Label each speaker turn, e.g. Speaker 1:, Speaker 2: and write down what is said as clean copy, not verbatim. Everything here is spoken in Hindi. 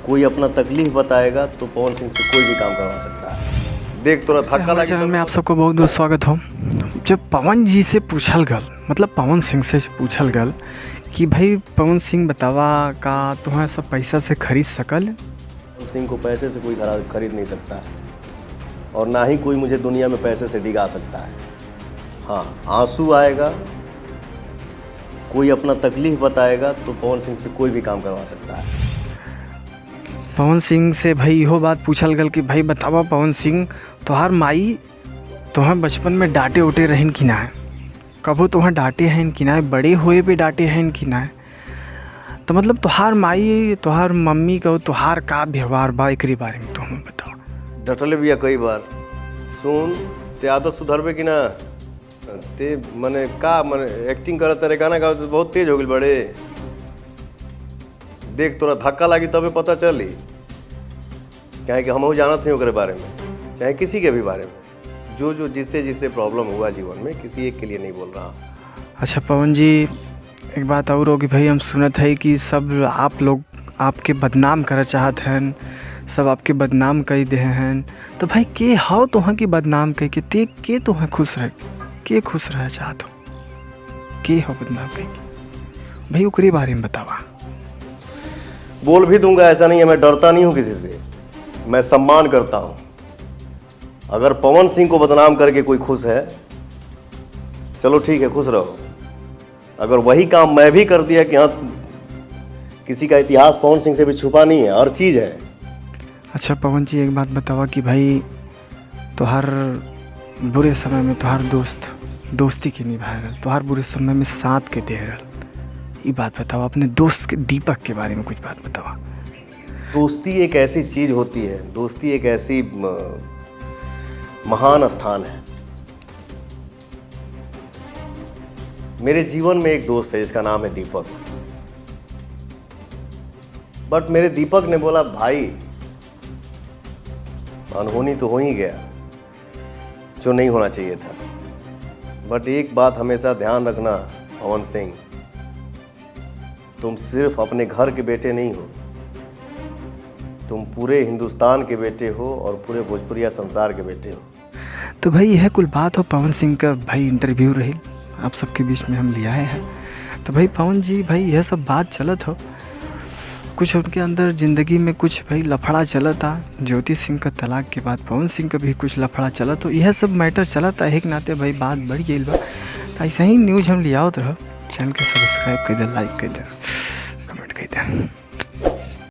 Speaker 1: कोई अपना तकलीफ बताएगा तो पवन सिंह से कोई भी काम करवा सकता है। देख तोरा धक्का लगे
Speaker 2: चैनल में आप सबको बहुत बहुत स्वागत हो। जब पवन जी से पूछल गल, मतलब पवन सिंह से पूछल गल कि भाई पवन सिंह बतावा का तुम्हें सब पैसा से खरीद सकल?
Speaker 1: पवन सिंह को पैसे से कोई खरीद नहीं सकता है और ना ही कोई मुझे दुनिया में पैसे से डिगा सकता है। हाँ, आंसू आएगा, कोई अपना तकलीफ बताएगा तो पवन सिंह से कोई भी काम करवा सकता है।
Speaker 2: पवन सिंह से भाई इहो बात पूछल गल कि भाई बतावा पवन सिंह तोहार माई तुम्हें बचपन में डांटे उटे रहन कि ना है? कबो तुम्हें डांटे हैं कि ना है? बड़े हुए पे डांटे हैं कि ना है? तो मतलब तोहार माई तोहार मम्मी का तोहार का व्यवहार बा एकरी बारे में तो हमें बताओ।
Speaker 1: डटले भी कई बार। सुन, ते आदत सुधरबे कि ना? ते मने का मने एक्टिंग करत तेरे गाना गाओ तो बहुत तेज हो गई बड़े। देख तोरा धक्का लगी तबे पता चली, क्या है कि हम जानत नहीं ओकरे बारे में, चाहे किसी के भी बारे में। जो जिससे जिससे प्रॉब्लम हुआ जीवन में, किसी एक के लिए नहीं बोल रहा।
Speaker 2: अच्छा पवन जी, एक बात और होगी भाई, हम सुनत है कि सब आप लोग आपके बदनाम कर चाहत हैं, सब आपके बदनाम कर दे हैं। तो भाई के हाउ तोहाँ की बदनाम कह के ते के तोहाँ खुश रह के खुश रह चाहत हो? के हो बदनाम कह के भाई ओकरे बारे में बतावा।
Speaker 1: बोल भी दूंगा, ऐसा नहीं है, मैं डरता नहीं हूँ किसी से, मैं सम्मान करता हूँ। अगर पवन सिंह को बदनाम करके कोई खुश है, चलो ठीक है, खुश रहो। अगर वही काम मैं भी कर दिया कि हाँ, किसी का इतिहास पवन सिंह से भी छुपा नहीं है, हर चीज़ है।
Speaker 2: अच्छा पवन जी, एक बात बतावा कि भाई तोहार बुरे समय में तोहार दोस्ती के निभा रहा, तोहार बुरे समय में साथ के दे रहा, ये बात बताओ। अपने दोस्त के दीपक के बारे में कुछ बात बताओ।
Speaker 1: दोस्ती एक ऐसी चीज़ होती है, दोस्ती एक ऐसी महान स्थान है। मेरे जीवन में एक दोस्त है जिसका नाम है दीपक। बट मेरे दीपक ने बोला भाई अनहोनी तो हो ही गया जो नहीं होना चाहिए था। बट एक बात हमेशा ध्यान रखना पवन सिंह, तुम सिर्फ अपने घर के बेटे नहीं हो, तुम पूरे हिंदुस्तान के बेटे हो और पूरे भोजपुरिया संसार के बेटे हो।
Speaker 2: तो भाई यह कुल बात हो पवन सिंह का भाई इंटरव्यू रही आप सबके बीच में हम ले आए हैं। तो भाई पवन जी, भाई यह सब बात चलत हो, कुछ उनके अंदर ज़िंदगी में कुछ भाई लफड़ा चला था। ज्योति सिंह का तलाक के बाद पवन सिंह का भी कुछ लफड़ा चला, तो यह सब मैटर चला था। एक नाते भाई बात बढ़ गई बा, तो ऐसा ही न्यूज़ हम ले आवत रहो। चैनल के सब्सक्राइब कर दे, लाइक कर दे, कमेंट कर दे।